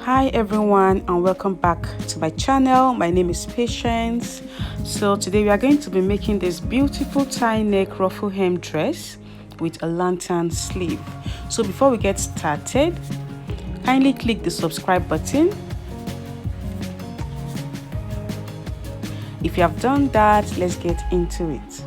Hi everyone, and welcome back to my channel. My name is Patience. So today we are going to be making this beautiful tie neck ruffle hem dress with a lantern sleeve. So before we get started, kindly click the subscribe button. If you have done that, let's get into it.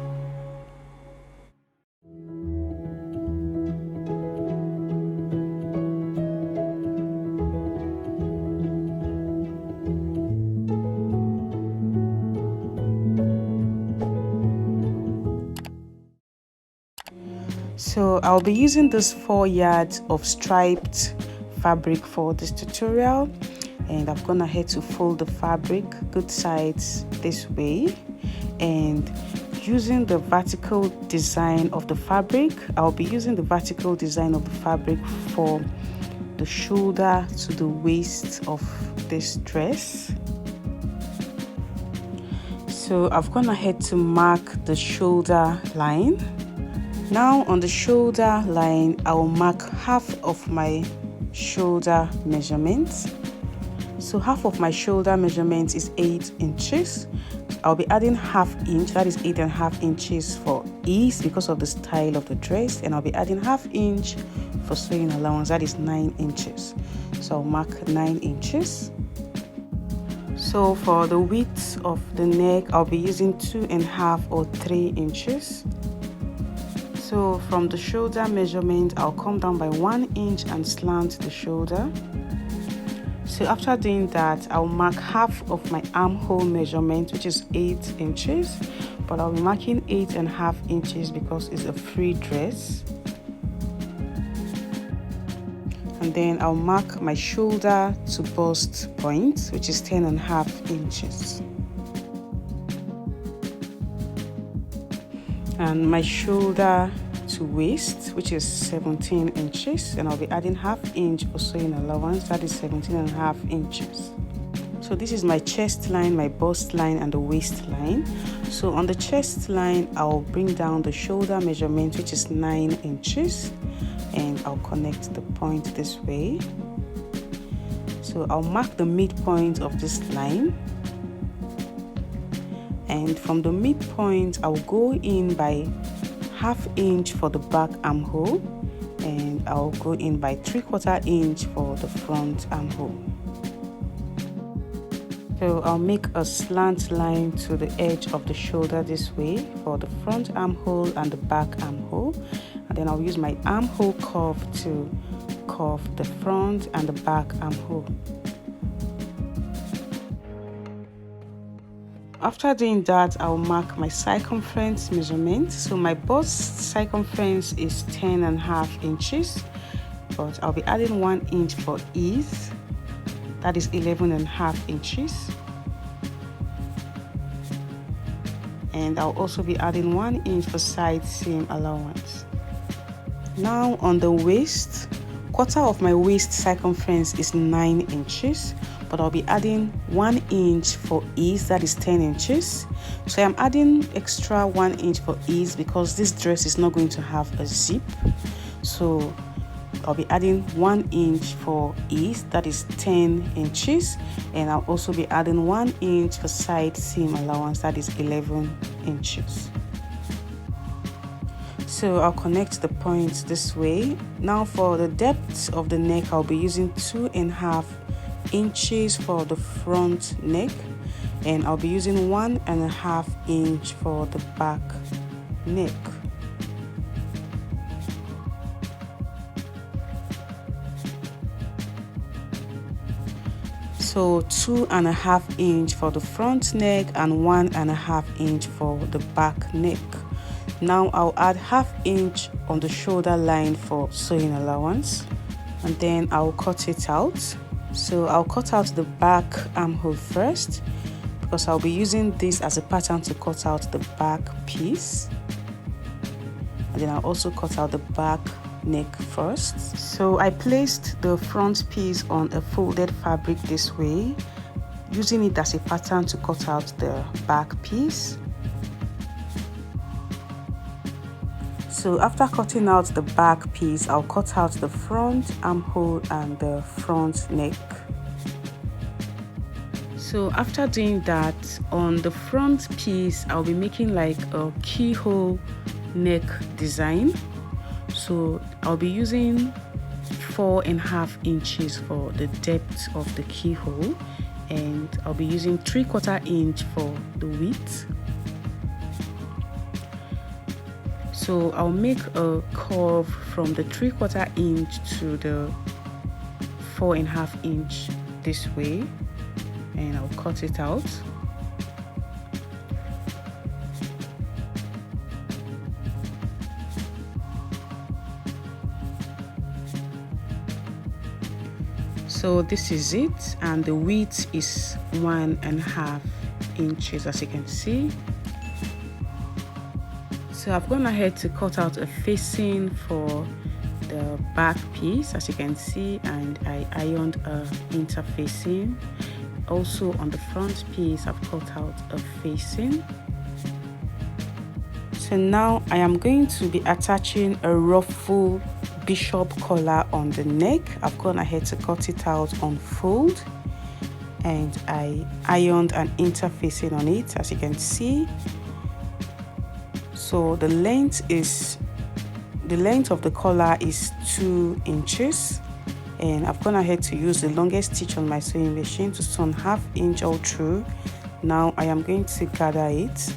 So I'll be using this 4 yards of striped fabric for this tutorial, and I've gone ahead to fold the fabric good sides this way, and using the vertical design of the fabric, I'll be using the vertical design of the fabric for the shoulder to the waist of this dress. So I've gone ahead to mark the shoulder line. Now on the shoulder line, I will mark half of my shoulder measurement. So half of my shoulder measurement is 8 inches. I'll be adding half inch, that is 8.5 inches for ease because of the style of the dress, and I'll be adding half inch for sewing allowance, that is 9 inches. So I'll mark 9 inches. So for the width of the neck, I'll be using 2.5 or 3 inches. So from the shoulder measurement, I'll come down by 1 inch and slant the shoulder. So after doing that, I'll mark half of my armhole measurement, which is 8 inches, but I'll be marking 8.5 inches because it's a free dress. And then I'll mark my shoulder to bust point, which is 10.5 inches. And my shoulder to waist, which is 17 inches, and I'll be adding half inch for sewing allowance, that is 17.5 inches. So this is my chest line, my bust line, and the waist line. So on the chest line, I'll bring down the shoulder measurement, which is 9 inches, and I'll connect the point this way. So I'll mark the midpoint of this line, and from the midpoint I'll go in by half inch for the back armhole, and I'll go in by 3/4 inch for the front armhole. So I'll make a slant line to the edge of the shoulder this way for the front armhole and the back armhole, and then I'll use my armhole curve to curve the front and the back armhole. After doing that, I'll mark my circumference measurement. So my bust circumference is 10.5 inches, but I'll be adding 1 inch for ease, that is 11.5 inches. And I'll also be adding 1 inch for side seam allowance. Now on the waist, quarter of my waist circumference is 9 inches, but I'll be adding 1 inch for ease, that is 10 inches. So I'm adding extra 1 inch for ease because this dress is not going to have a zip. So I'll be adding 1 inch for ease, that is 10 inches, and I'll also be adding 1 inch for side seam allowance, that is 11 inches. So I'll connect the points this way. Now for the depth of the neck, I'll be using 2.5 inches for the front neck, and I'll be using 1.5 inch for the back neck. So 2.5 inch for the front neck and 1.5 inch for the back neck. Now I'll add half inch on the shoulder line for sewing allowance, and then I'll cut it out. So I'll cut out the back armhole first because I'll be using this as a pattern to cut out the back piece, and then I'll also cut out the back neck first. So I placed the front piece on a folded fabric this way, using it as a pattern to cut out the back piece. So after cutting out the back piece, I'll cut out the front armhole and the front neck So after doing that, on the front piece I'll be making like a keyhole neck design. So I'll be using 4.5 inches for the depth of the keyhole, and I'll be using 3/4 inch for the width. So I'll make a curve from the 3/4 inch to the 4.5 inch this way, and I'll cut it out. So this is it, and the width is 1.5 inches, as you can see. So I've gone ahead to cut out a facing for the back piece, as you can see, and I ironed a interfacing. Also on the front piece I've cut out a facing. So now I am going to be attaching a ruffle bishop collar on the neck. I've gone ahead to cut it out on fold, and I ironed an interfacing on it, as you can see. So the length of the collar is 2 inches, and I've gone ahead to use the longest stitch on my sewing machine to sew 1/2 inch all through. Now I am going to gather it.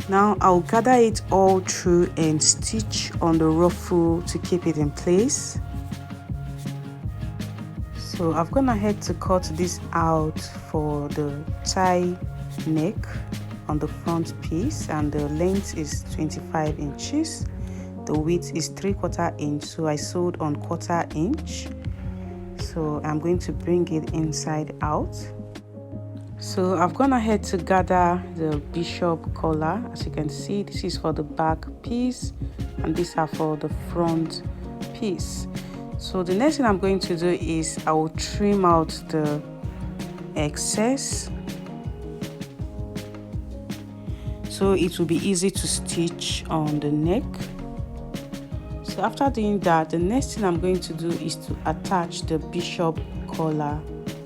Now I'll gather it all through and stitch on the ruffle to keep it in place. So I've gone ahead to cut this out for the tie neck on the front piece, and the length is 25 inches. The width is 3/4 inch, so I sewed on 1/4 inch. So I'm going to bring it inside out. So I've gone ahead to gather the bishop collar. As you can see, this is for the back piece and these are for the front piece. So the next thing I'm going to do is I will trim out the excess, so it will be easy to stitch on the neck. So after doing that, the next thing I'm going to do is to attach the bishop collar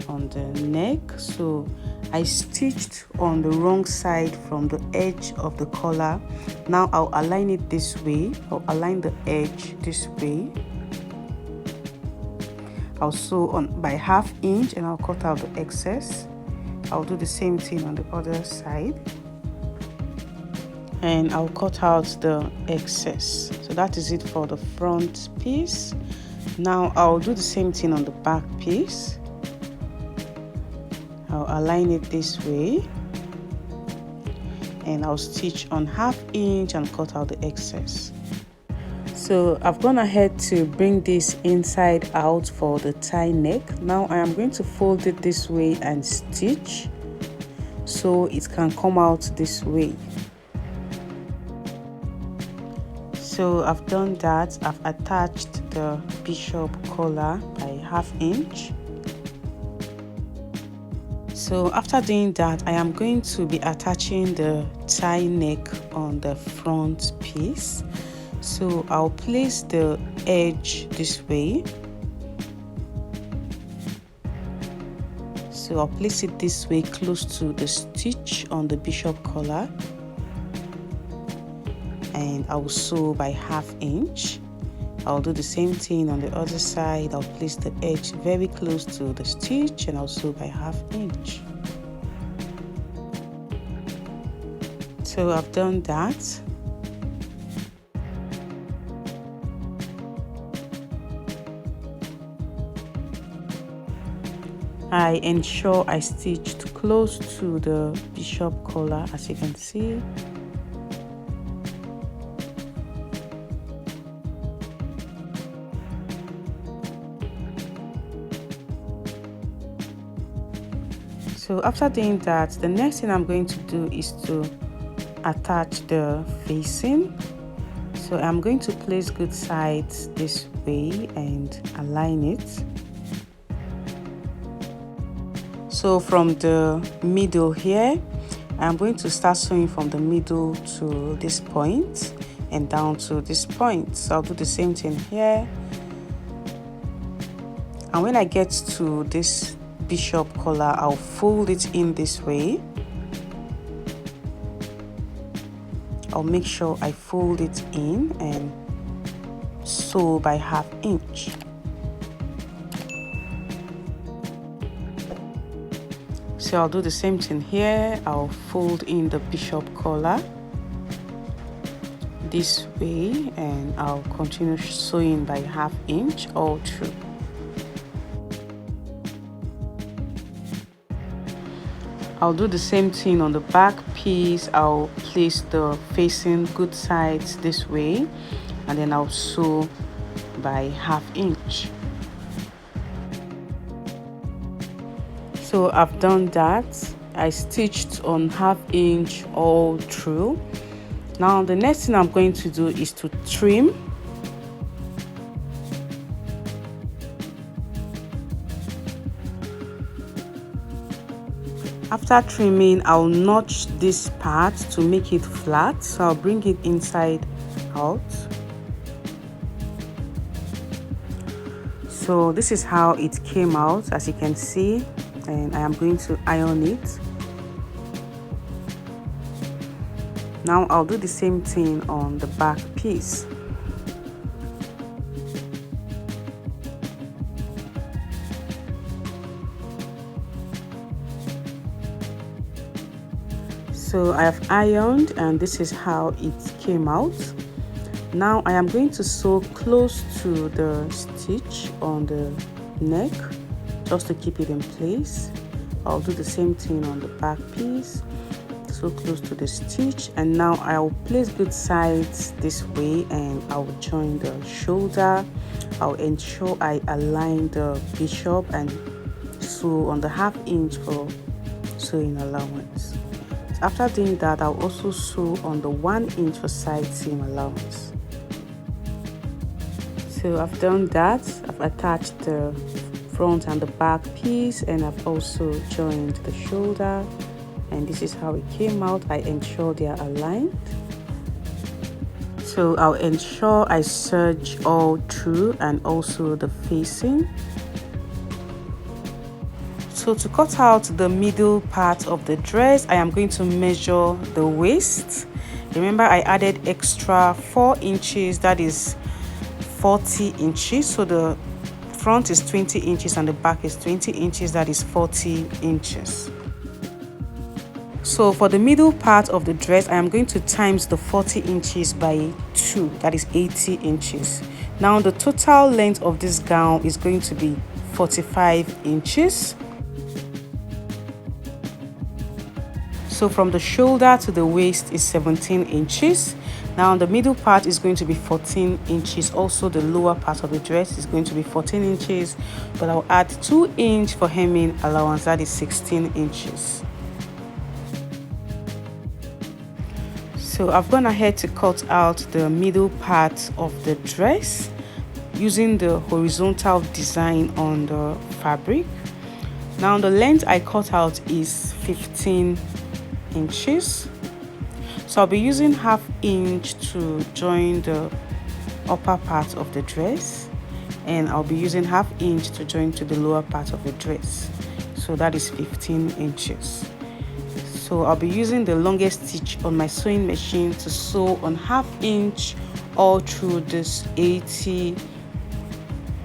on the neck. So I stitched on the wrong side from the edge of the collar. Now I'll align it this way. I'll align the edge this way. I'll sew on by 1/2 inch and I'll cut out the excess. I'll do the same thing on the other side, and I'll cut out the excess. So that is it for the front piece. Now I'll do the same thing on the back piece. I'll align it this way, and I'll stitch on 1/2 inch and cut out the excess. So I've gone ahead to bring this inside out for the tie neck. Now I am going to fold it this way and stitch so it can come out this way. So I've done that. I've attached the bishop collar by 1/2 inch. So after doing that, I am going to be attaching the tie neck on the front piece. So I'll place the edge this way. So I'll place it this way close to the stitch on the bishop collar, and I'll sew by 1/2 inch. I'll do the same thing on the other side. I'll place the edge very close to the stitch and I'll sew by 1/2 inch. So I've done that. I ensure I stitched close to the bishop collar, as you can see. So after doing that, the next thing I'm going to do is to attach the facing. So I'm going to place good sides this way and align it. So from the middle here, I'm going to start sewing from the middle to this point and down to this point. So I'll do the same thing here. And when I get to this bishop collar, I'll fold it in this way. I'll make sure I fold it in and sew by 1/2 inch. So I'll do the same thing here. I'll fold in the bishop collar this way and I'll continue sewing by 1/2 inch all through. I'll do the same thing on the back piece. I'll place the facing good sides this way and then I'll sew by 1/2 inch. So I've done that. I stitched on 1/2 inch all through. Now the next thing I'm going to do is to trim. After trimming, I'll notch this part to make it flat. So I'll bring it inside out. So this is how it came out, as you can see, and I am going to iron it. Now I'll do the same thing on the back piece. So I have ironed and this is how it came out. Now I am going to sew close to the stitch on the neck just to keep it in place. I'll do the same thing on the back piece. So close to the stitch, and now I'll place good sides this way and I'll join the shoulder. I'll ensure I align the bishop and sew on the 1/2 inch for sewing allowance. After doing that, I'll also sew on the 1 inch for side seam allowance. So I've done that. I've attached the front and the back piece and I've also joined the shoulder, and this is how it came out. I ensure they are aligned. So I'll ensure I serge all through and also the facing. So to cut out the middle part of the dress, I am going to measure the waist. Remember, I added extra 4 inches, that is 40 inches. So the front is 20 inches and the back is 20 inches, that is 40 inches. So for the middle part of the dress, I am going to times the 40 inches by 2, that is 80 inches. Now the total length of this gown is going to be 45 inches. So from the shoulder to the waist is 17 inches. Now the middle part is going to be 14 inches. Also the lower part of the dress is going to be 14 inches, but I'll add 2 inch for hemming allowance, that is 16 inches. So I've gone ahead to cut out the middle part of the dress using the horizontal design on the fabric. Now the length I cut out is 15 inches. So I'll be using 1/2 inch to join the upper part of the dress, and I'll be using 1/2 inch to join to the lower part of the dress. So that is 15 inches. So I'll be using the longest stitch on my sewing machine to sew on 1/2 inch all through this 80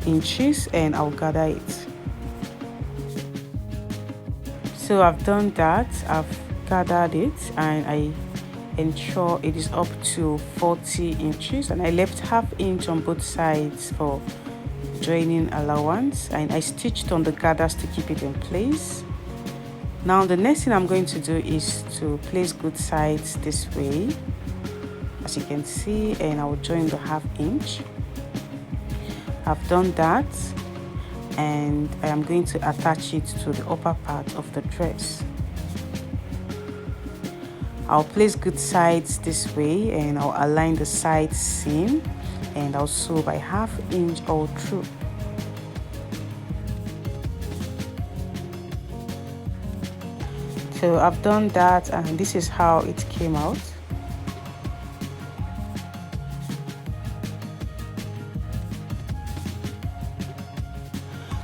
inches, and I'll gather it. So I've done that. I've gathered it and I ensure it is up to 40 inches, and I left 1/2 inch on both sides for joining allowance, and I stitched on the gathers to keep it in place. Now the next thing I'm going to do is to place good sides this way, as you can see, and I will join the 1/2 inch. I've done that, and I am going to attach it to the upper part of the dress. I'll place good sides this way and I'll align the side seam, and I'll sew by 1/2 inch all through. So So I've done that, and this is how it came out.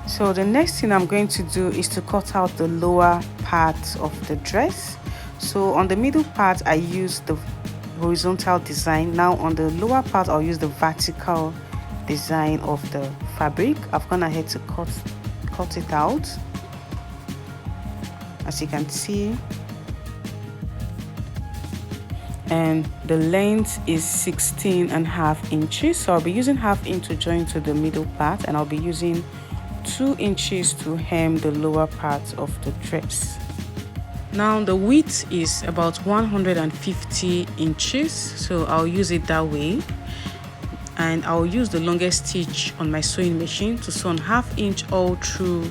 So the next thing I'm going to do is to cut out the lower part of the dress. So on the middle part I use the horizontal design. Now on the lower part I'll use the vertical design of the fabric. I've gone ahead to cut it out, as you can see, and the length is 16.5 inches. So I'll be using ½ inch to join to the middle part, and I'll be using 2 inches to hem the lower part of the dress. Now the width is about 150 inches, so I'll use it that way, and I'll use the longest stitch on my sewing machine to sew on ½ inch all through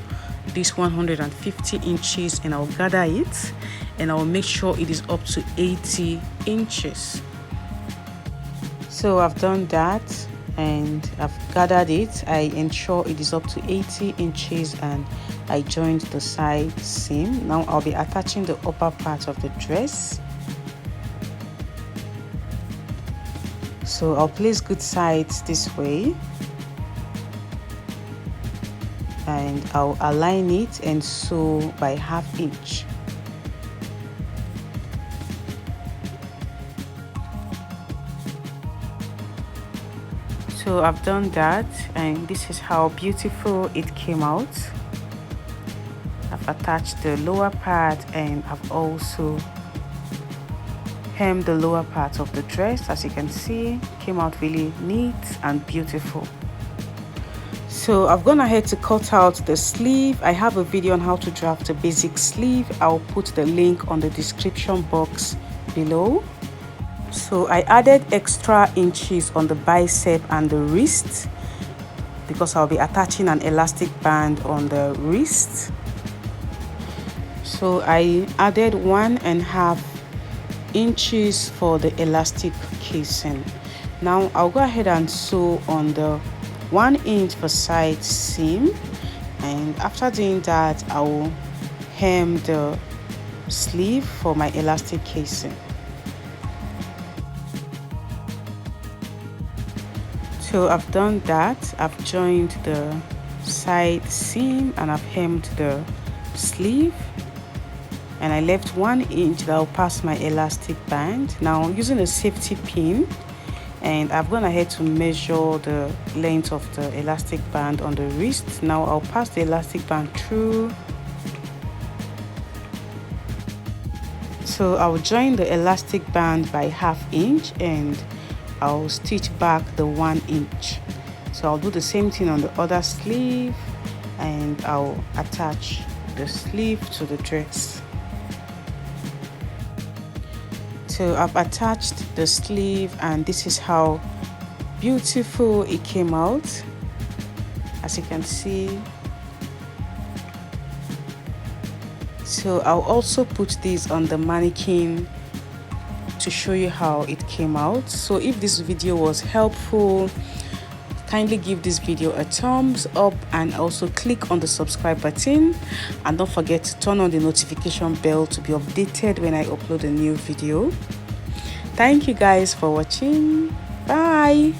this 150 inches, and I'll gather it, and I'll make sure it is up to 80 inches. So I've done that, and I've gathered it. I ensure it is up to 80 inches, and I joined the side seam. Now I'll be attaching the upper part of the dress. So I'll place good sides this way, and I'll align it and sew by ½ inch. So I've done that, and this is how beautiful it came out. I've attached the lower part, and I've also hemmed the lower part of the dress. As you can see, came out really neat and beautiful. So I've gone ahead to cut out the sleeve. I have a video on how to draft a basic sleeve. I'll put the link on the description box below. So I added extra inches on the bicep and the wrist because I'll be attaching an elastic band on the wrist. So I added 1.5 inches for the elastic casing. Now I'll go ahead and sew on the 1 inch for side seam, and after doing that I will hem the sleeve for my elastic casing. So I've done that. I've joined the side seam and I've hemmed the sleeve, and I left 1 inch that will pass my elastic band. Now I'm using a safety pin, and I've gone ahead to measure the length of the elastic band on the wrist. Now I'll pass the elastic band through. So I'll join the elastic band by ½ inch, and I'll stitch back the 1 inch. So I'll do the same thing on the other sleeve, and I'll attach the sleeve to the dress. So I've attached the sleeve, and this is how beautiful it came out. As you can see. So I'll also put this on the mannequin to show you how it came out. So if this video was helpful, kindly give this video a thumbs up, and also click on the subscribe button, and don't forget to turn on the notification bell to be updated when I upload a new video. Thank you guys for watching. Bye.